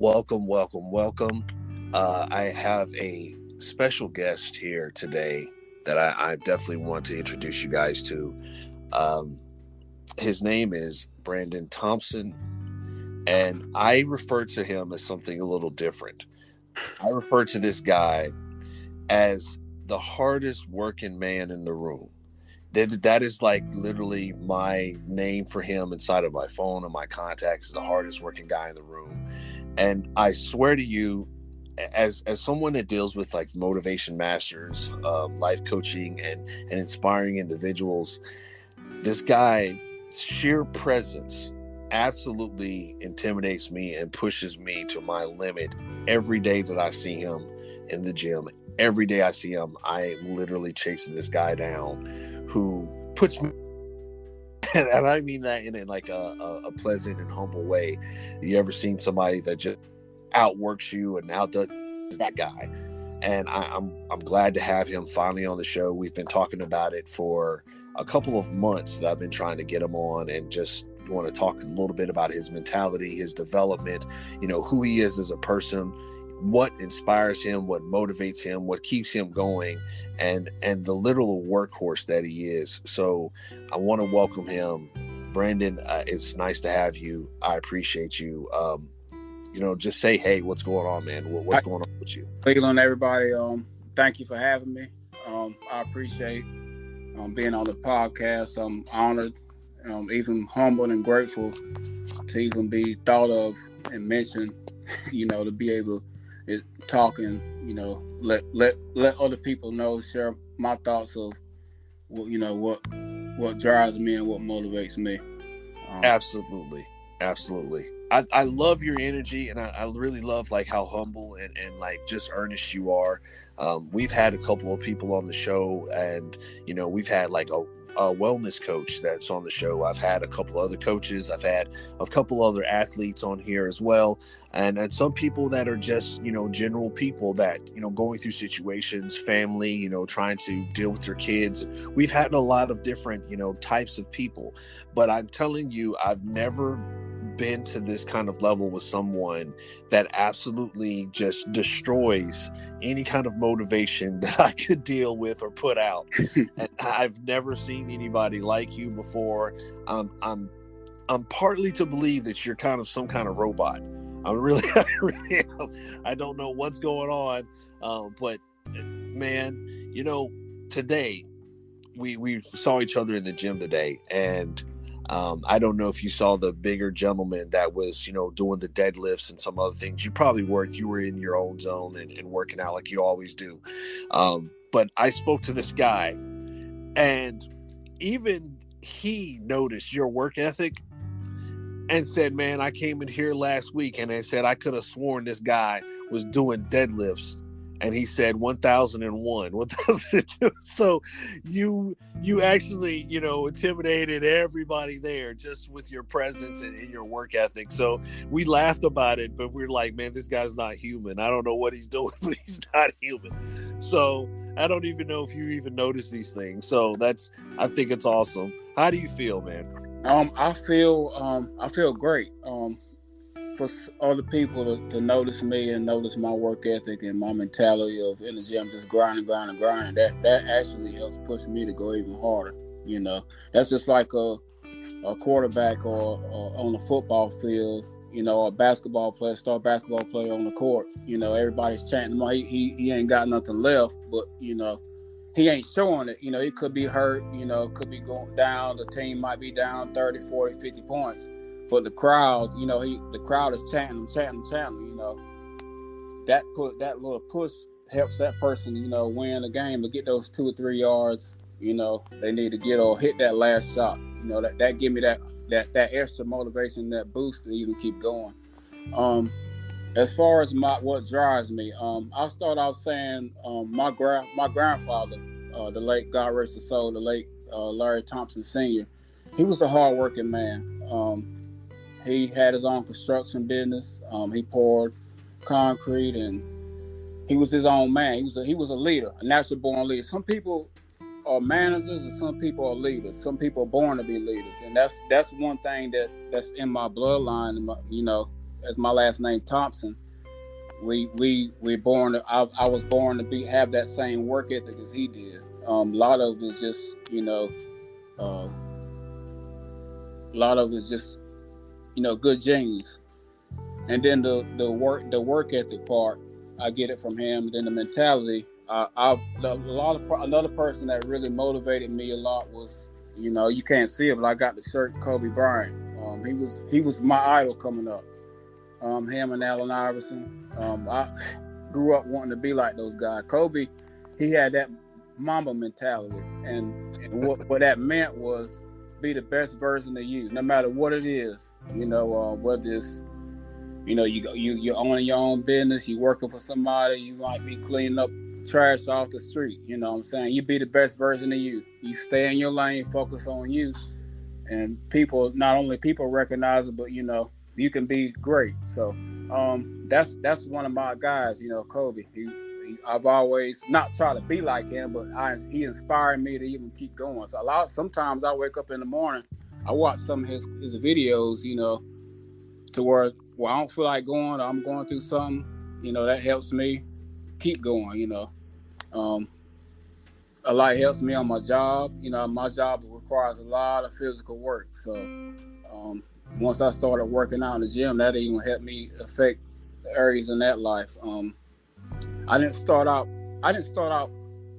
Welcome, welcome, welcome. I have a special guest here today that I definitely want to introduce you guys to. Um, his name is Brandon Thompson, and I refer to him as something a little different. I refer to this guy as the hardest working man in the room. That is like literally my name for him inside of my phone and my contacts is the hardest working guy in the room. And I swear to you, as someone that deals with like motivation masters, life coaching, and inspiring individuals, this guy sheer presence absolutely intimidates me and pushes me to my limit every day that I see him in the gym. Every day I see him, I am literally chasing this guy down who puts me, and I mean that in like a pleasant and humble way. You ever seen somebody that just outworks you and outdoes that guy? And I'm glad to have him finally on the show. We've been talking about it for a couple of months that I've been trying to get him on, and just want to talk a little bit about his mentality, his development, who he is as a person, what inspires him, what motivates him, what keeps him going, and the literal workhorse that he is. So I want to welcome him. Brandon, it's nice to have you. I appreciate you. Just say, hey, what's going on, man? What's going on with you? Cleveland, everybody. Thank you for having me. I appreciate being on the podcast. I'm honored, even humbled and grateful to even be thought of and mentioned, to be able to talk and, let other people know, share my thoughts of what drives me and what motivates me. Absolutely. I love your energy, and I really love like how humble and like just earnest you are. We've had a couple of people on the show, and we've had like a wellness coach that's on the show. I've had a couple other coaches. I've had a couple other athletes on here as well, and some people that are just general people that going through situations, family, trying to deal with their kids. We've had a lot of different types of people, but I'm telling you, I've never been to this kind of level with someone that absolutely just destroys any kind of motivation that I could deal with or put out. And I've never seen anybody like you before. I'm partly to believe that you're kind of some kind of robot. I really am. I don't know what's going on, but man, today we saw each other in the gym today, and I don't know if you saw the bigger gentleman that was, doing the deadlifts and some other things. You probably weren't. You were in your own zone and working out like you always do. But I spoke to this guy, and even he noticed your work ethic and said, man, I came in here last week and I said I could have sworn this guy was doing deadlifts. And he said 1,001, 1,002. So you actually, intimidated everybody there just with your presence and your work ethic. So we laughed about it, but we're like, man, this guy's not human. I don't know what he's doing, but he's not human. So I don't even know if you even notice these things. So I think it's awesome. How do you feel, man? I feel great. For other people to notice me and notice my work ethic and my mentality of in the gym just grinding, that actually helps push me to go even harder. That's just like a quarterback or on the football field, a basketball player, star basketball player on the court. Everybody's chanting him. He ain't got nothing left, but he ain't showing it. He could be hurt, could be going down. The team might be down 30, 40, 50 points. But the crowd, the crowd is chanting him. That little push helps that person, win the game, to get those 2 or 3 yards, they need to get or hit that last shot. That give me that extra motivation, that boost to even keep going. As far as what drives me, I'll start off saying my grandfather, the late, God rest his soul, the late Larry Thompson Sr., he was a hardworking man. He had his own construction business. He poured concrete, and he was his own man. He was a leader, a natural born leader. Some people are managers, and some people are leaders. Some people are born to be leaders, and that's one thing that's in my bloodline. as my last name Thompson, we born. I was born to have that same work ethic as he did. A lot of it's just a lot of it's just good genes, and then the work ethic part, I get it from him. And then the mentality, another person that really motivated me a lot was, you can't see it, but I got the shirt Kobe Bryant. He was my idol coming up. Him and Allen Iverson. I grew up wanting to be like those guys. Kobe, he had that Mamba mentality, and what that meant was be the best version of you, no matter what it is. Whether it's you're owning your own business, you working for somebody, you might be cleaning up trash off the street. You know what I'm saying? You be the best version of you. You stay in your lane, focus on you, and not only people recognize it, but you can be great. So that's one of my guys, Kobe. I've always not tried to be like him, but he inspired me to even keep going. So sometimes I wake up in the morning, I watch some of his videos, to where I don't feel like going, or I'm going through something, that helps me keep going. A lot helps me on my job. My job requires a lot of physical work. So once I started working out in the gym, that even helped me affect areas in that life. I didn't start out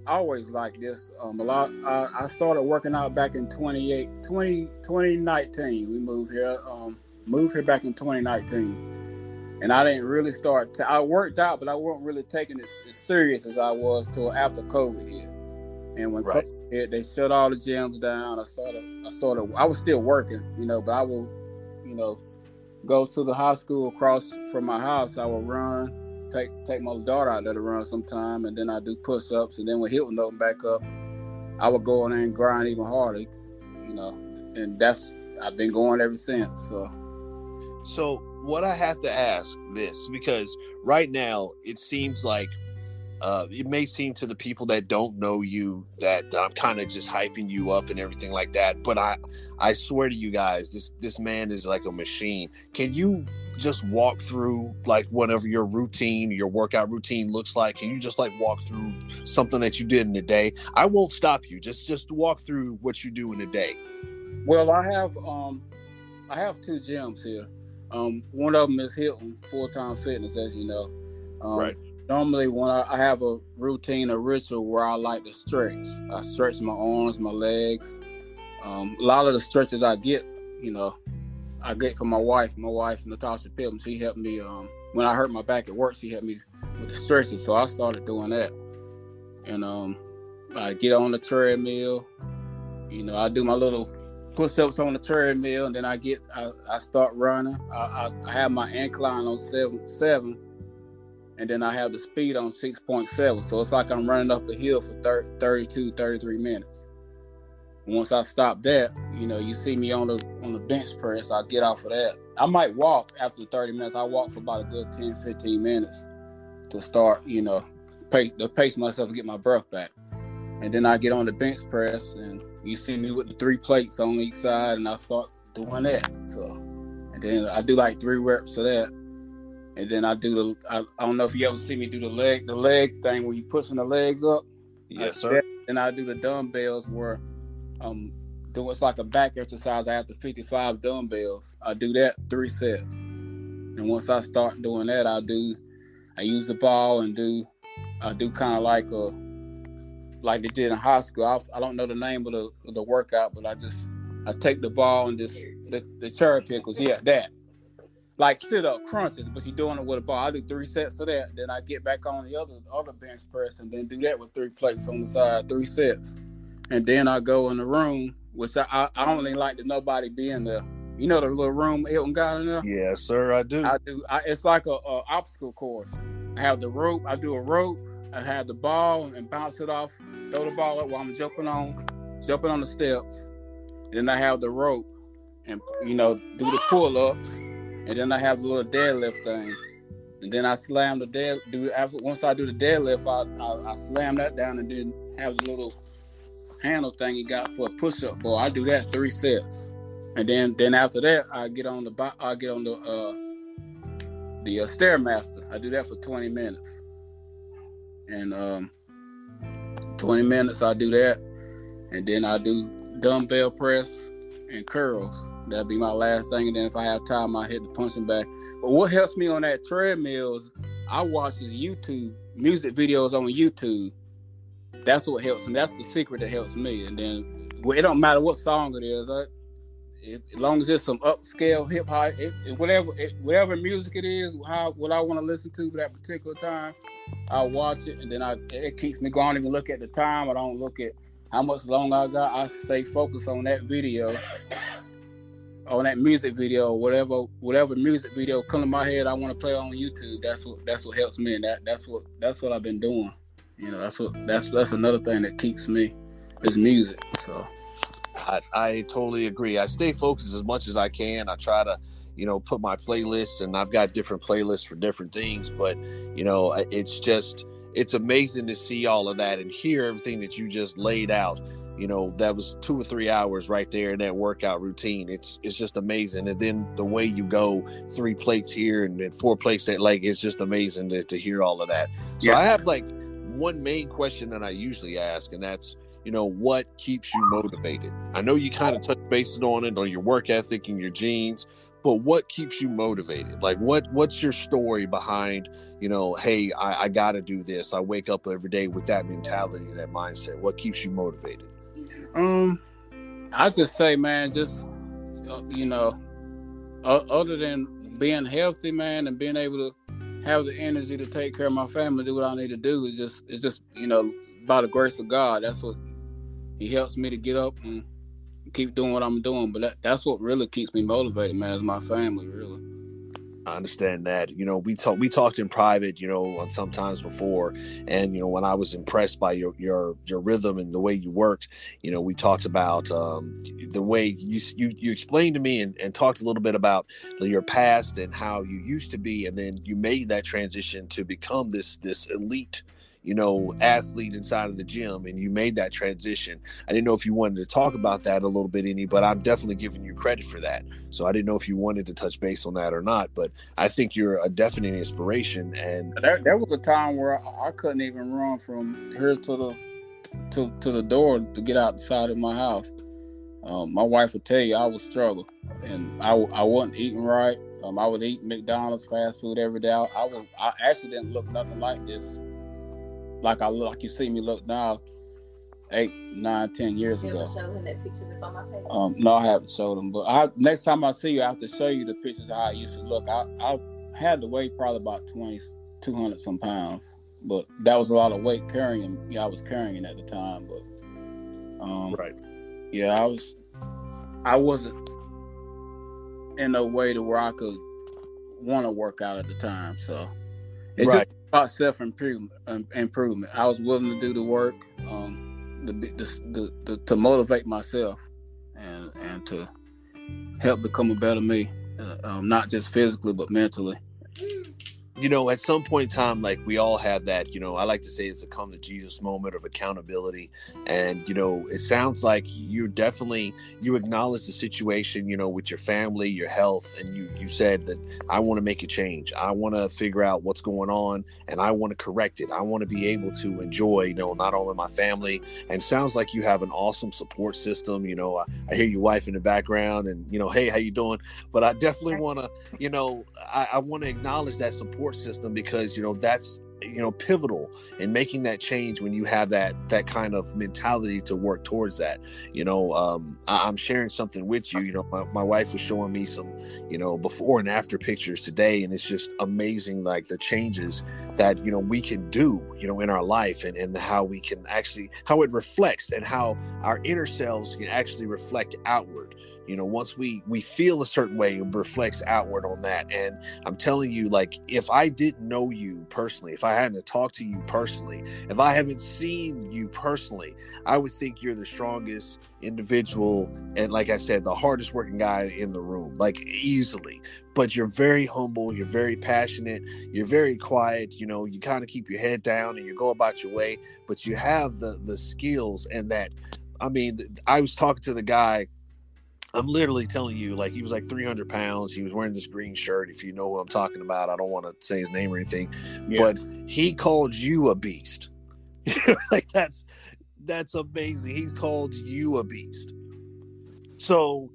always like this. I started working out back in 2019. We moved here back in 2019. And I didn't really I worked out, but I wasn't really taking it as serious as I was till after COVID hit. And when COVID hit, they shut all the gyms down. I was still working, but I would, go to the high school across from my house. I would run, take my daughter out there to run sometime, and then I do push-ups. And then when Hilton opened back up, I would go in there and grind even harder, and I've been going ever since. So what I have to ask this, because right now it seems like it may seem to the people that don't know you that I'm kind of just hyping you up and everything like that. But I swear to you guys, this man is like a machine. Can you just walk through like whatever your workout routine looks like? Can you just like walk through something that you did in a day? I won't stop you. Just walk through what you do in a day. Well, I have 2 gyms here. One of them is Hilton Full-Time Fitness, as you know. Right. Normally, when I have a routine, a ritual where I like to stretch. I stretch my arms, my legs. A lot of the stretches I get, I get from my wife. My wife, Natasha Pilgrim, she helped me. When I hurt my back at work, she helped me with the stretches. So I started doing that. And I get on the treadmill. I do my little push-ups on the treadmill, and then I start running. I have my incline on 7, and then I have the speed on 6.7. So it's like I'm running up a hill for 33 minutes. Once I stop that, you see me on the bench press, I get off of that. I might walk after the 30 minutes. I walk for about a good 10, 15 minutes to start, pace myself and get my breath back. And then I get on the bench press, and you see me with the 3 plates on each side, and I start doing that. So, and then I do like 3 reps of that. And then I do I don't know if you ever see me do the leg thing where you pushing the legs up. Yes, sir. And I do the dumbbells where it's like a back exercise. I have the 55 dumbbells. I do that 3 sets. And once I start doing that, I use the ball and I do kind of like they did in high school. I don't know the name of the workout, but I take the ball and just the cherry pickles. Yeah, that. Like sit up crunches, but you're doing it with a ball. I do 3 sets of that. Then I get back on the other bench press and then do that with 3 plates on the side, 3 sets. And then I go in the room, which I don't even like that nobody be in there. You know the little room Hilton got in there? Yes, sir, I do. It's like a obstacle course. I have the rope. I do a rope. I have the ball and bounce it off. Throw the ball up while I'm jumping on the steps. And then I have the rope and do the pull-ups. And then I have the little deadlift thing. And then I slam once I do the deadlift, I slam that down and then have the little handle thing you got for a push-up ball. I do that 3 sets. And then after that, I get on the the Stairmaster. I do that for 20 minutes. And 20 minutes I do that. And then I do dumbbell press and curls. That'll be my last thing. And then if I have time, I hit the punching bag. But what helps me on that treadmill is I watch these YouTube music videos on YouTube. That's what helps me. That's the secret that helps me. And then it don't matter what song it is. As long as it's some upscale hip hop, whatever music it is, what I want to listen to at that particular time, I watch it, and then it keeps me going. I don't even look at the time. I don't look at how much longer I got. I stay focused on that video, on that music video, whatever music video come to my head I want to play on YouTube. That's what helps me, and that's what I've been doing. You know, that's another thing that keeps me is music. So I totally agree. I stay focused as much as I can. I try to, put my playlists, and I've got different playlists for different things, but it's amazing to see all of that and hear everything that you just laid out. That was 2 or 3 hours right there in that workout routine. It's just amazing. And then the way you go 3 plates here and then 4 plates at leg, it's just amazing to hear all of that. So yeah. I have like one main question that I usually ask, and that's, what keeps you motivated? I know you kind of touch bases on it, on your work ethic and your genes, but what keeps you motivated? Like what's your story behind, hey, I got to do this. I wake up every day with that mentality, that mindset. What keeps you motivated? I just say, man, just, other than being healthy, man, and being able to have the energy to take care of my family, do what I need to do, it's just, by the grace of God. That's what He helps me to get up and keep doing what I'm doing. But that's what really keeps me motivated, man, is my family, really. I understand that. We talked in private, sometimes before, and when I was impressed by your rhythm and the way you worked, we talked about the way you explained to me and talked a little bit about your past and how you used to be, and then you made that transition to become this elite athlete inside of the gym, and you made that transition. I didn't know if you wanted to talk about that a little bit, but I'm definitely giving you credit for that. So I didn't know if you wanted to touch base on that or not, but I think you're a definite inspiration. And there was a time where I couldn't even run from here to the door to get outside of my house. My wife would tell you I would struggle, and I wasn't eating right. I would eat McDonald's, fast food every day. I actually didn't look nothing like this. Like you see me look now, 8, 9, 10 years ago. You show him that picture that's on my page? No, I haven't showed him. But next time I see you, I have to show you the pictures of how I used to look. I had to weigh probably about 200 some pounds, but that was a lot of weight carrying. Yeah, I was carrying at the time. But right, yeah, I wasn't in a way to where I could want to work out at the time. So it right. Just about self-improvement. I was willing to do the work, to motivate myself and to help become a better me, not just physically but mentally. At some point in time, like we all have that, I like to say it's a come to Jesus moment of accountability. And, it sounds like you acknowledge the situation, with your family, your health. And you said that I want to make a change. I want to figure out what's going on and I want to correct it. I want to be able to enjoy, not only my family. And it sounds like you have an awesome support system. I hear your wife in the background and, hey, how you doing? But I definitely want to, I want to acknowledge that support system because that's pivotal in making that change when you have that kind of mentality to work towards that. I'm sharing something with you. My wife was showing me some before and after pictures today, and it's just amazing, like the changes that we can do in our life, and how we can actually, how it reflects, and how our inner selves can actually reflect outward. Once we feel a certain way, it reflects outward on that. And I'm telling you, like, if I didn't know you personally, if I hadn't talked to you personally, if I haven't seen you personally, I would think you're the strongest individual. And like I said, the hardest working guy in the room, like easily. But you're very humble. You're very passionate. You're very quiet. You kind of keep your head down and you go about your way, but you have the skills and that. I mean, I was talking to the guy I'm literally telling you, like, he was like 300 pounds. He was wearing this green shirt. If you know who I'm talking about, I don't want to say his name or anything, but he called you a beast. Like, that's amazing. He's called you a beast. So,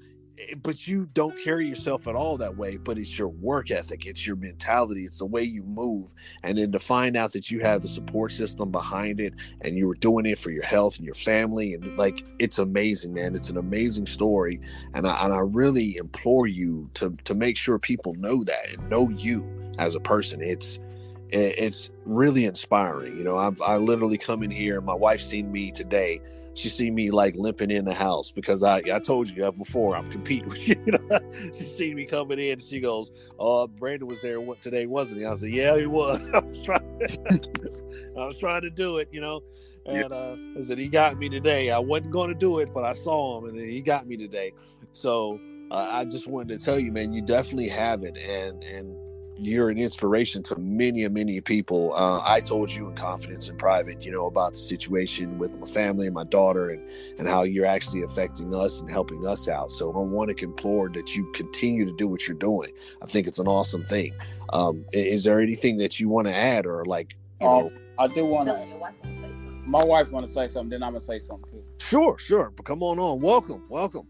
but you don't carry yourself at all that way, but it's your work ethic, it's your mentality, it's the way you move. And then to find out that you have the support system behind it, and you were doing it for your health and your family, and like, it's amazing, man. It's an amazing story. And I really implore you to make sure people know that and know you as a person. It's really inspiring. You know, I literally come in here, my wife seen me today. She seen me like limping in the house because I told you before, I'm competing with you. You know? She seen me coming in and she goes, "Oh, Brandon was there today, wasn't he?" I said, "Yeah, he was." I was trying to do it, you know. And I said, he got me today. I wasn't going to do it, but I saw him and he got me today. So I just wanted to tell you, man, you definitely have it, and you're an inspiration to many people. I told you in confidence in private, you know, about the situation with my family and my daughter, and how you're actually affecting us and helping us out. So I want to implore that you continue to do what you're doing. I think it's an awesome thing. Is there anything that you want to add, or like, you know? I do want to. My wife want to say something, then I'm gonna say something too. Sure. But come on. Welcome.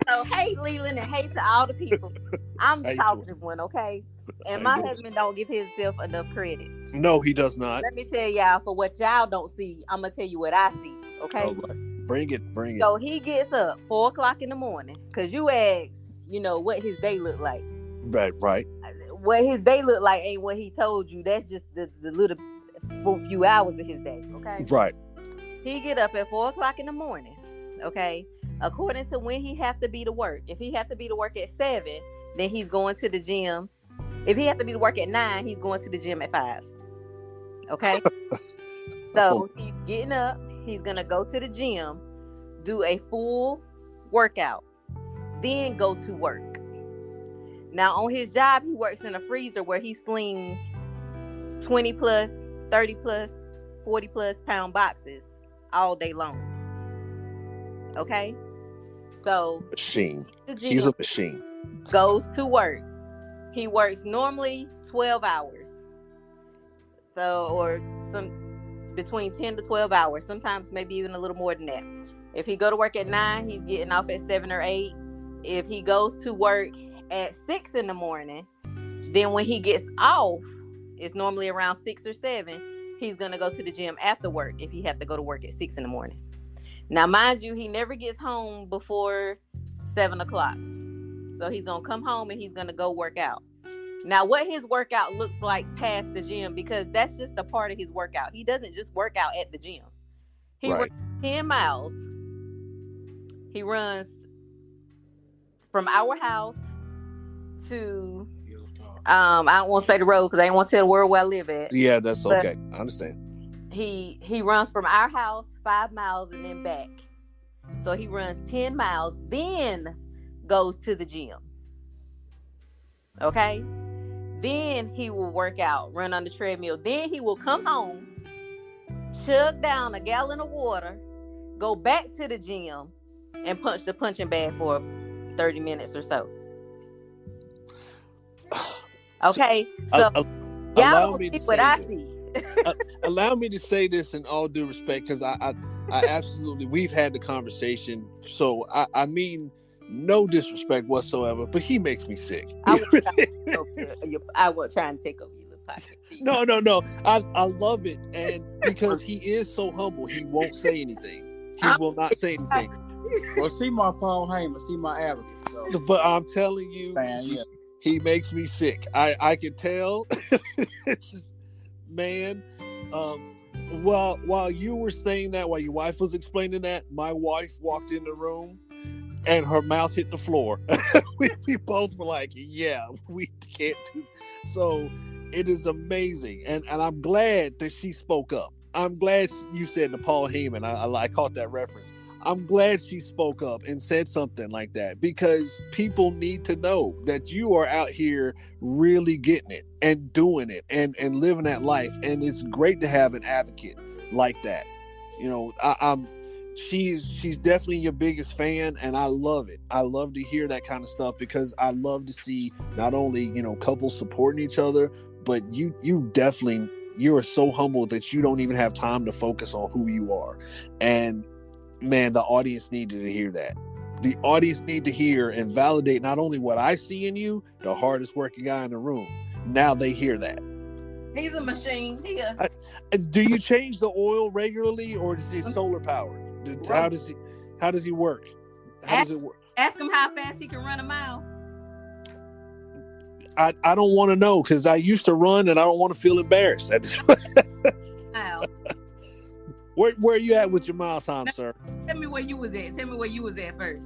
So, hey, Leland, and hey to all the people. I'm the talkative one, okay? And my husband don't give himself enough credit. No, he does not. Let me tell y'all, for what y'all don't see, I'm gonna tell you what I see, okay? All right. Bring it. So he gets up 4:00 in the morning, because you asked, you know, what his day looked like. Right. What his day looked like ain't what he told you. That's just the little few hours of his day, okay? Right. He get up at 4:00 in the morning, okay? According to when he have to be to work. If he have to be to work at 7, then he's going to the gym. If he have to be to work at 9, he's going to the gym at 5. Okay? So he's getting up. He's going to go to the gym, do a full workout, then go to work. Now, on his job, he works in a freezer where he slings 20 plus, 30 plus, 40 plus pound boxes all day long. Okay? So machine. He's a machine. Goes to work. He works normally 12 hours. So, or some between 10 to 12 hours, sometimes maybe even a little more than that. If he go to work at 9, he's getting off at 7 or 8. If he goes to work at 6 in the morning, then when he gets off, it's normally around 6 or 7. He's going to go to the gym after work if he have to go to work at 6 in the morning. Now, mind you, he never gets home before 7 o'clock. So he's going to come home and he's going to go work out. Now, what his workout looks like past the gym, because that's just a part of his workout. He doesn't just work out at the gym. He runs 10 miles. He runs from our house to, I don't want to say the road because I ain't want to tell the world where I live at. Yeah, that's okay. I understand. He runs from our house 5 miles and then back. So he runs 10 miles, then goes to the gym. Okay? Then he will work out, run on the treadmill. Then he will come home, chug down a gallon of water, go back to the gym, and punch the punching bag for 30 minutes or so. Okay? So y'all don't see what I see. Allow me to say this in all due respect, because I absolutely, we've had the conversation. So I mean, no disrespect whatsoever, but he makes me sick. I will try and take over your little pocket. No. I love it, and because he is so humble, he won't say anything. He will not say anything. Well, see my Paul Heyman, see my advocate. So. But I'm telling you, he makes me sick. I can tell. It's just, man. While you were saying that, while your wife was explaining that, my wife walked in the room and her mouth hit the floor. we both were like, yeah, we can't do this. So it is amazing. And I'm glad that she spoke up. I'm glad you said to Paul Heyman. I caught that reference. I'm glad she spoke up and said something like that, because people need to know that you are out here really getting it and doing it and living that life. And it's great to have an advocate like that. You know, I'm she's definitely your biggest fan, and I love it. I love to hear that kind of stuff because I love to see not only, you know, couples supporting each other, but you definitely, you are so humble that you don't even have time to focus on who you are. And man, the audience needed to hear that. The audience need to hear and validate not only what I see in you, the hardest working guy in the room. Now they hear that. He's a machine. Do you change the oil regularly, or is he solar powered? How does he work? How does it work? Ask him how fast he can run a mile. I don't want to know, because I used to run and I don't want to feel embarrassed. Wow. Where are you at with your mile time, sir? Tell me where you was at. Tell me where you was at first.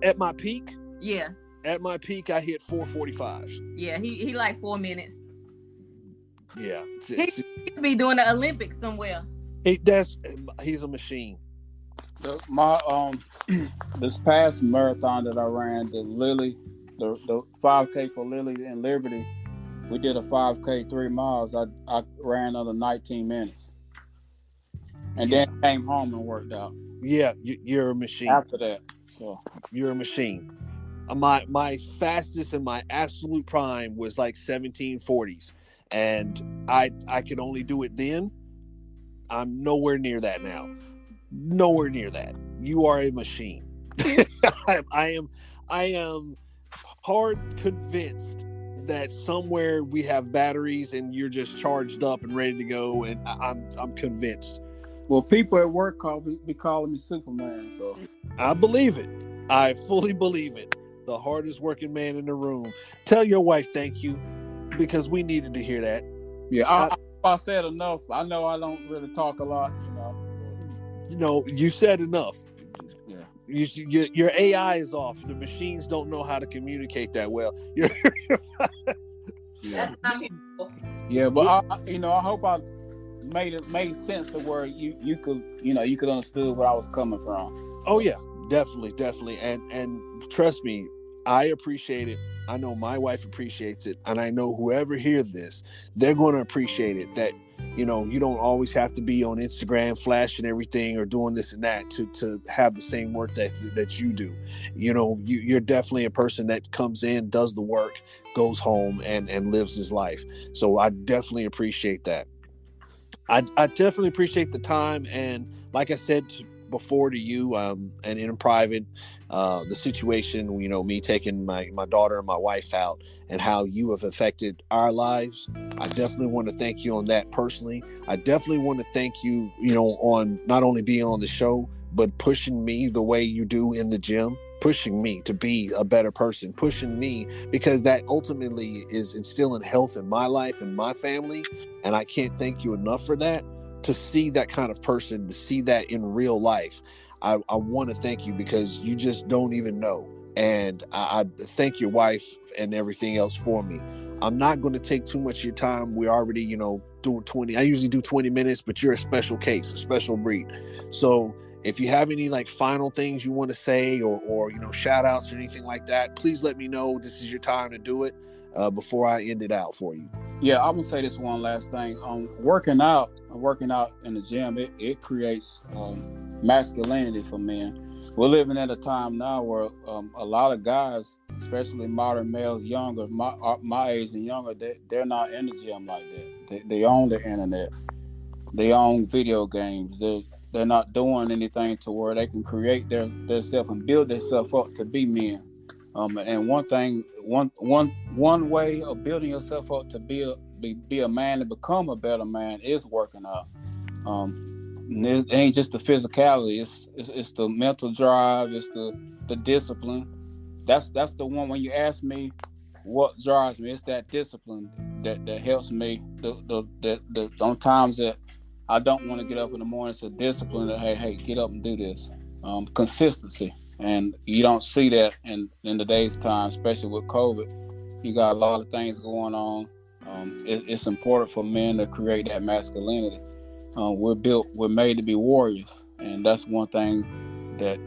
At my peak? Yeah. At my peak, I hit 4:45. Yeah, he like 4 minutes. Yeah. He could be doing the Olympics somewhere. He's a machine. This past marathon that I ran, the 5K for Lily and Liberty, we did a 5K 3 miles. I ran under 19 minutes, and then came home and worked out. Yeah, you're a machine. After that, so you're a machine. My fastest and my absolute prime was like 1740s, and I could only do it then. I'm nowhere near that now. Nowhere near that. You are a machine. I am hard convinced that somewhere we have batteries and you're just charged up and ready to go, and I'm convinced. Well, people at work be calling me Superman, so I believe it. I fully believe it. The hardest working man in the room. Tell your wife thank you, because we needed to hear that. Yeah, I said enough. I know I don't really talk a lot, You know, you said enough. Yeah. Your AI is off. The machines don't know how to communicate that well. Yeah, but I hope I made sense to where you could understood where I was coming from. Oh yeah, definitely, and trust me, I appreciate it. I know my wife appreciates it, and I know whoever hears this, they're going to appreciate it. That you don't always have to be on Instagram flashing everything or doing this and that to have the same work that you do. You're definitely a person that comes in, does the work, goes home, and lives his life. So I definitely appreciate that. I definitely appreciate the time, and like I said before to you, and in private, the situation, me taking my daughter and my wife out, and how you have affected our lives. I definitely want to thank you on that personally. I definitely want to thank you, on not only being on the show, but pushing me the way you do in the gym, pushing me to be a better person, pushing me, because that ultimately is instilling health in my life and my family. And I can't thank you enough for that. To see that kind of person, to see that in real life, I want to thank you, because you just don't even know. And I thank your wife and everything else for me. I'm not going to take too much of your time. We're already, doing 20. I usually do 20 minutes, but you're a special case, a special breed. So if you have any final things you want to say, or shout outs or anything like that, please let me know. This is your time to do it before I end it out for you. Yeah, I'm gonna say this one last thing. Working out in the gym, it creates masculinity for men. We're living at a time now where a lot of guys, especially modern males, younger, my age and younger, they're not in the gym like that. They own the internet, they own video games. They're not doing anything to where they can create their self and build themselves up to be men. And one way of building yourself up to be a man and become a better man is working out. It ain't just the physicality; it's the mental drive, it's the discipline. That's the one. When you ask me what drives me, it's that discipline that helps me. The on times that I don't want to get up in the morning, it's a discipline that hey, get up and do this. Consistency. And you don't see that in today's time, especially with COVID. You got a lot of things going on. It's important for men to create that masculinity. We're made to be warriors, and that's one thing that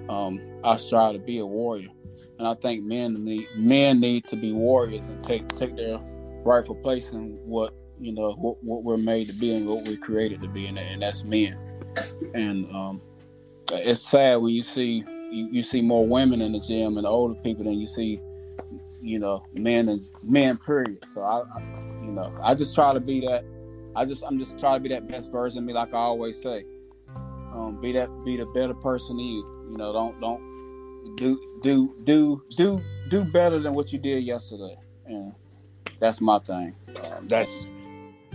I strive to be, a warrior. And I think men need to be warriors and take their rightful place in what we're made to be and what we're created to be, and that's men. And It's sad when you see more women in the gym and older people than you see, men period. So I just try to be that. I'm just trying to be that best version of me, like I always say. Be the better person of you. Don't do better than what you did yesterday. And that's my thing.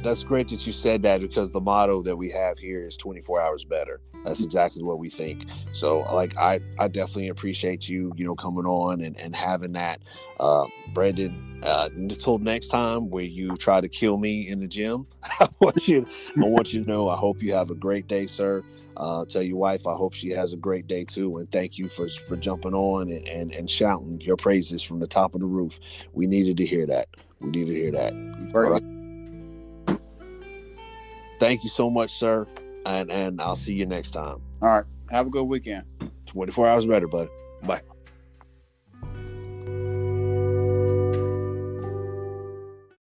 That's great that you said that, because the motto that we have here is 24 hours better. That's exactly what we think. So like, I definitely appreciate you, coming on and having that. Brandon, until next time where you try to kill me in the gym, I want you to know, I hope you have a great day, sir. Tell your wife I hope she has a great day too, and thank you for jumping on and shouting your praises from the top of the roof. We needed to hear that. All right. Thank you so much, sir, and I'll see you next time. All right. Have a good weekend. 24 hours better, bud. Bye.